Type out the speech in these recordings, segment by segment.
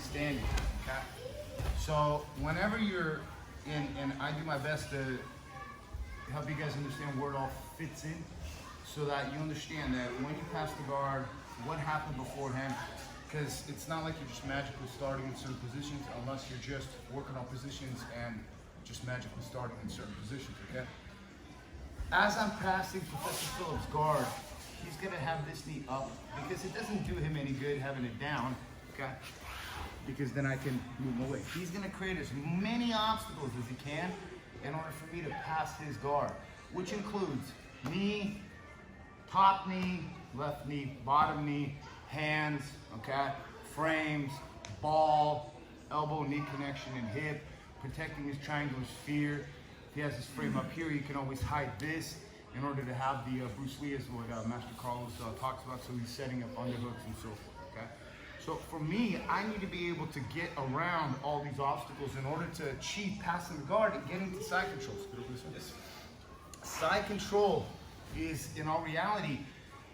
standing, okay? So whenever you're in, and I do my best to help you guys understand where it all fits in, so that you understand that when you pass the guard, what happened beforehand, because it's not like you're just magically starting in certain positions unless you're just working on positions and just magically starting in certain positions, okay? As I'm passing Professor Phillips' guard, he's gonna have this knee up because it doesn't do him any good having it down, okay? Because then I can move him away. He's gonna create as many obstacles as he can in order for me to pass his guard, which includes knee, top knee, left knee, bottom knee, hands, okay? Frames, ball, elbow, knee connection, and hip, protecting his triangular sphere. If he has his frame up here, he can always hide this in order to have the Bruce Lee, is what Master Carlos talks about, so he's setting up underhooks and so forth, okay? So for me, I need to be able to get around all these obstacles in order to achieve passing the guard and getting to side control. Side control is, in all reality,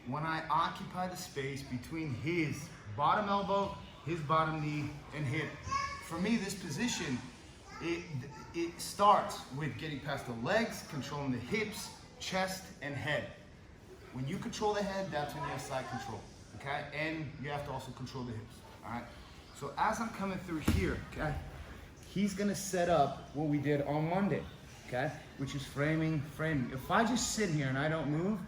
when I occupy the space between his bottom elbow, his bottom knee, and hip. For me, this position, it starts with getting past the legs, controlling the hips, chest, and head. When you control the head, that's when you have side control, okay? And you have to also control the hips, all right? So as I'm coming through here, okay, he's gonna set up what we did on Monday, okay? Which is framing. If I just sit here and I don't move,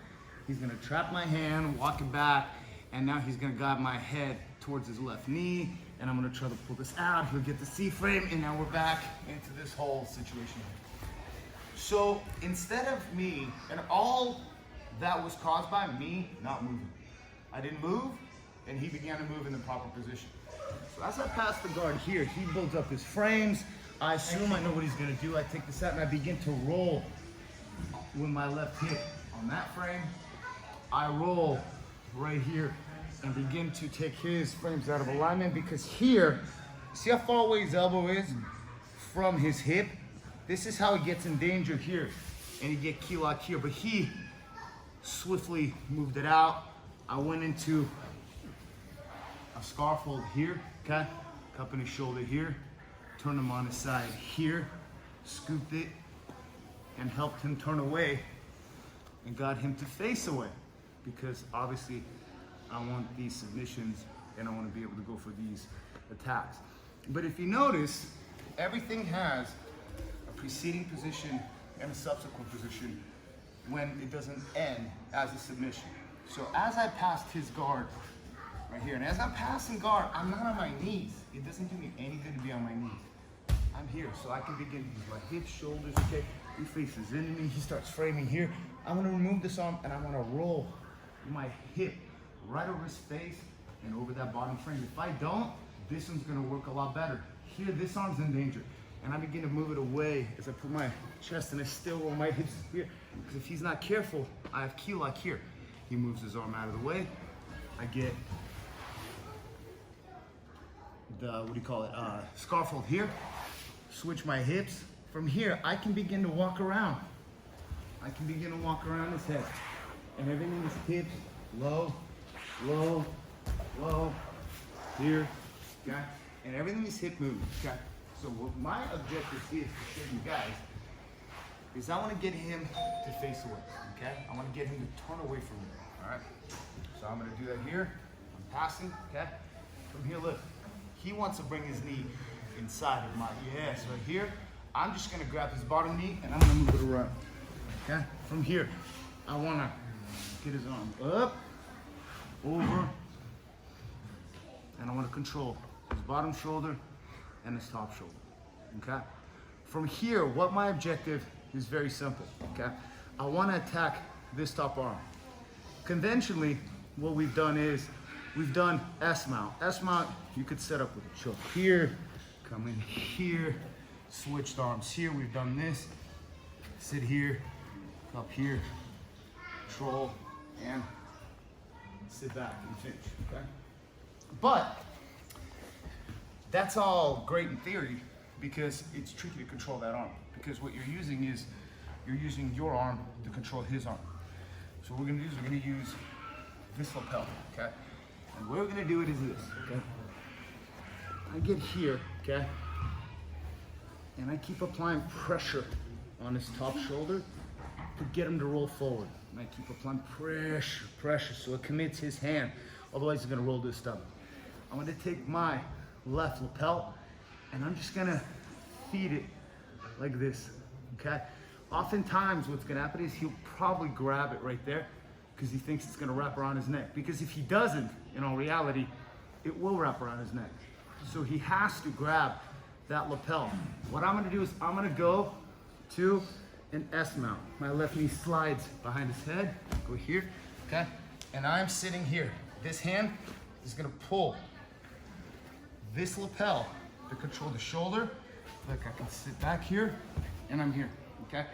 he's gonna trap my hand, walk it back, and now he's gonna guide my head towards his left knee, and I'm gonna try to pull this out. He'll get the C-frame, and now we're back into this whole situation. So instead of me, and all that was caused by me not moving. I didn't move, and he began to move in the proper position. So as I pass the guard here, he builds up his frames. I assume I know what he's gonna do. I take this out and I begin to roll with my left hip on that frame. I roll right here and begin to take his frames out of alignment, because here, see how far away his elbow is from his hip? This is how he gets in danger here, and he get key locked here, but he swiftly moved it out. I went into a scarf hold here, okay? Cupping his shoulder here, turned him on his side here, scooped it, and helped him turn away, and got him to face away, because obviously I want these submissions and I want to be able to go for these attacks. But if you notice, everything has a preceding position and a subsequent position when it doesn't end as a submission. So as I passed his guard right here, and as I'm passing guard, I'm not on my knees. It doesn't do me any good to be on my knees. I'm here, so I can begin to use my hips, shoulders, okay? He faces into me, he starts framing here. I'm gonna remove this arm and I'm gonna roll my hip right over his face and over that bottom frame. If I don't, this one's gonna work a lot better. Here, this arm's in danger. And I begin to move it away as I put my chest and I still roll my hips here. Because if he's not careful, I have key lock here. He moves his arm out of the way. I get the, scarf hold here. Switch my hips. From here, I can begin to walk around. I can begin to walk around his head. And everything is hips, low, low, low, here, okay? And everything is hip movement, okay? So what my objective is to show you guys is I want to get him to face away, okay? I want to get him to turn away from me, all right? So I'm going to do that here. I'm passing, okay? From here, look, he wants to bring his knee inside of my, yes, right here. I'm just going to grab his bottom knee and I'm going to move it around, okay? From here, I want to get his arm up, over, and I want to control his bottom shoulder and his top shoulder, okay? From here, what my objective is very simple, okay? I want to attack this top arm. Conventionally, what we've done is, we've done S-mount. S-mount, you could set up with a choke here, come in here, switched arms here. We've done this, sit here, up here, control, and sit back and finish, okay? But that's all great in theory, because it's tricky to control that arm, because what you're using is you're using your arm to control his arm. So what we're gonna do is we're gonna use this lapel, okay? And the way we're gonna do it is this, okay? I get here, okay? And I keep applying pressure on his top shoulder to get him to roll forward. And I keep applying pressure, so it commits his hand. Otherwise, he's gonna roll to his stomach. I'm gonna take my left lapel, and I'm just gonna feed it like this, okay? Oftentimes, what's gonna happen is he'll probably grab it right there because he thinks it's gonna wrap around his neck. Because if he doesn't, in all reality, it will wrap around his neck. So he has to grab that lapel. What I'm gonna do is I'm gonna go to an S mount. My left knee slides behind his head, go here, okay? And I'm sitting here. This hand is gonna pull this lapel to control the shoulder. Look, I can sit back here and I'm here, okay?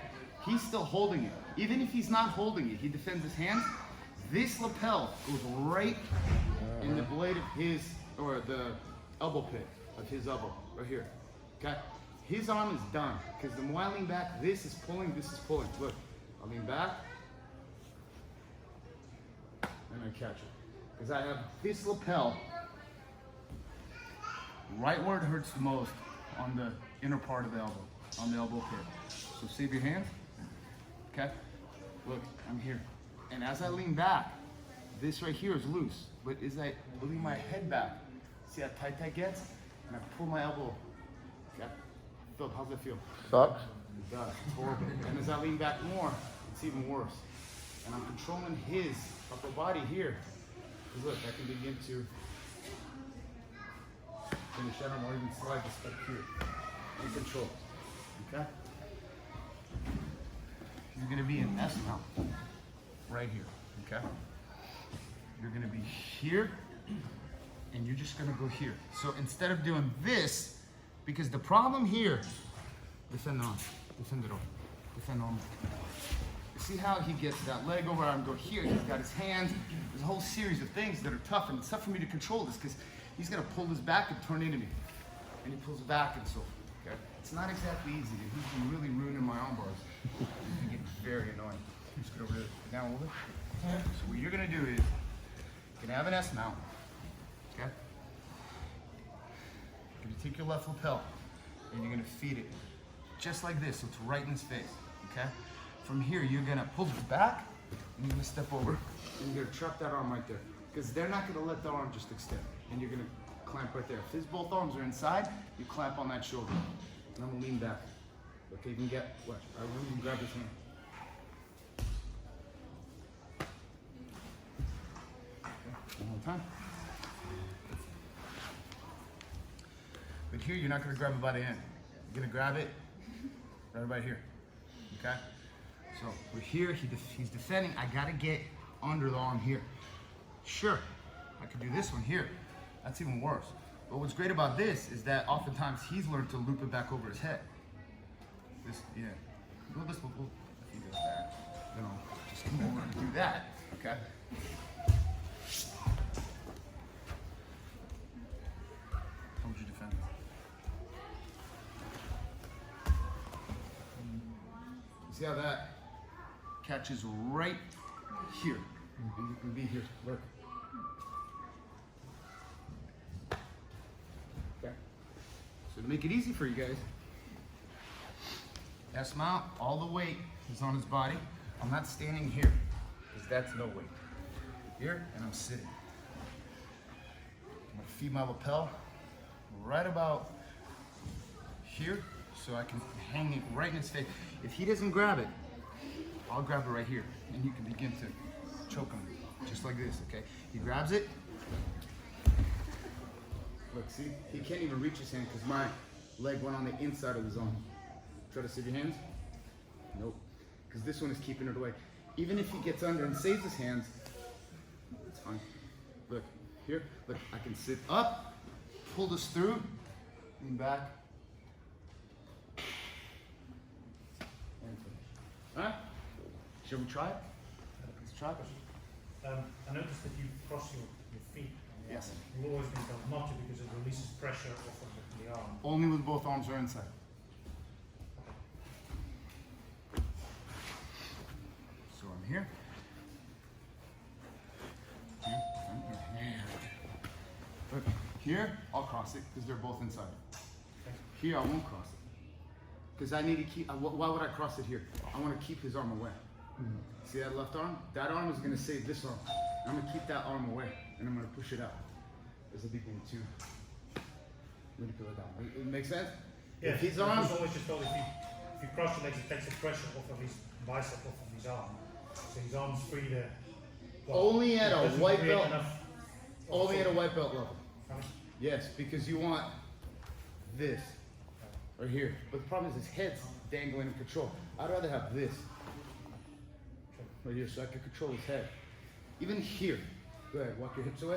He's still holding it. Even if he's not holding it, he defends his hands. This lapel goes right in the blade of his, or the elbow pit of his elbow, right here, okay? His arm is done, because the more I lean back, this is pulling, this is pulling. Look, I lean back, and I catch it. Because I have this lapel right where it hurts the most, on the inner part of the elbow, on the elbow pit. So save your hands, okay? Look, I'm here. And as I lean back, this right here is loose. But as I lean my head back, see how tight that gets? And I pull my elbow, okay? Phil, how's that feel? Sucks. It does, it's horrible. And as I lean back more, it's even worse. And I'm controlling his upper body here. Because look, I can begin to finish that arm or even slide this back here. In control, okay? You're gonna be in S mount, right here, okay? You're gonna be here, and you're just gonna go here. So instead of doing this, because the problem here, defend on, defend it over, defend on. You see how he gets that leg over, I'm going here, he's got his hands. There's a whole series of things that are tough, and it's tough for me to control this because he's gonna pull this back and turn into me. And he pulls back and so, okay? It's not exactly easy, dude. He's been really ruining my arm bars. It's getting very annoying. I'm just gonna really down a little bit. So what you're gonna do is, you're gonna have an S mount, okay? You're gonna take your left lapel, and you're gonna feed it, just like this, so it's right in his face, okay? From here, you're gonna pull it back, and you're gonna step over, and you're gonna trap that arm right there. Because they're not gonna let the arm just extend, and you're gonna clamp right there. If his both arms are inside, you clamp on that shoulder. And I'm gonna lean back. Okay, you can get, watch, I will even grab his hand. Okay, one more time. But here, you're not gonna grab it by the end. You're gonna grab it right about here, okay? So we're here, he's defending. I gotta get under the arm here. Sure, I could do this one here. That's even worse. But what's great about this is that oftentimes he's learned to loop it back over his head. This, yeah. Well, this will, if he does that, then I'll just come over and do that, okay? How would you defend it? See how that catches right here? And you can be here, look. Okay. So to make it easy for you guys, S mount, all the weight is on his body. I'm not standing here, because that's no weight. Here, and I'm sitting. I'm gonna feed my lapel right about here, so I can hang it right in his face. If he doesn't grab it, I'll grab it right here, and you can begin to choke him, just like this, okay? He grabs it. Look, see? He can't even reach his hand because my leg went on the inside of his arm. Try to save your hands. Nope. Because this one is keeping it away. Even if he gets under and saves his hands, it's fine. Look, here. Look, I can sit up, pull this through, lean back, and finish. Alright? Shall we try it? Let's try it. I noticed that you cross your feet. Yes. You've always been told not to because it releases pressure off of the arm. Only when both arms are inside. So I'm here. Look, Here, I'll cross it because they're both inside. Here, I won't cross it because I need to keep. Why would I cross it here? I want to keep his arm away. See that left arm? That arm is going to save this arm. I'm going to keep that arm away, and I'm going to push it out. As a beginning to manipulate down. It makes sense? Yeah, if his arm, it's always just told if you cross your legs, it takes the pressure off of his bicep, off of his arm. So his arm's free to. Only at a white belt. Only at a white belt level. Yes, because you want this right here. But the problem is his head's dangling in control. I'd rather have this right here so I can control his head. Even here. Go ahead, walk your hips away.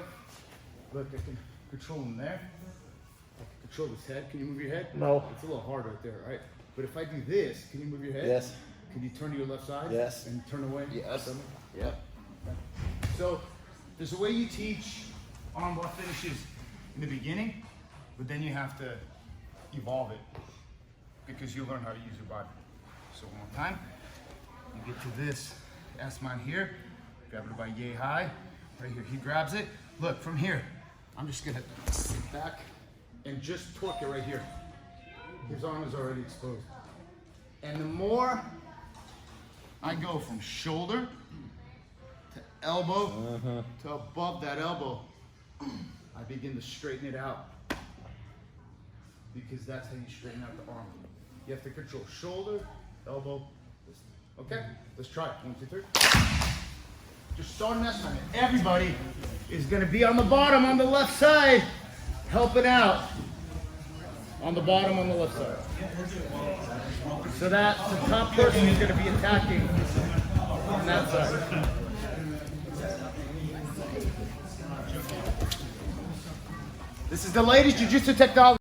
Look, I can control him there. I can control his head. Can you move your head? No. It's a little hard right there, right? But if I do this, can you move your head? Yes. Can you turn to your left side? Yes. And turn away? Yes. Yep. So there's a way you teach armbar finishes in the beginning, but then you have to evolve it because you learn how to use your body. So one more time, you get to this ass mine here, grab it by yay high, right here. He grabs it. Look, from here, I'm just gonna sit back and just torque it right here. His arm is already exposed. And the more I go from shoulder to elbow to above that elbow, I begin to straighten it out. Because that's how you straighten out the arm. You have to control shoulder, elbow, this. Okay? Let's try it. 1, 2, 3. Just starting that time. Everybody is going to be on the bottom on the left side, helping out on the bottom on the left side. So that the top person is going to be attacking on that side. This is the latest jiu-jitsu technology.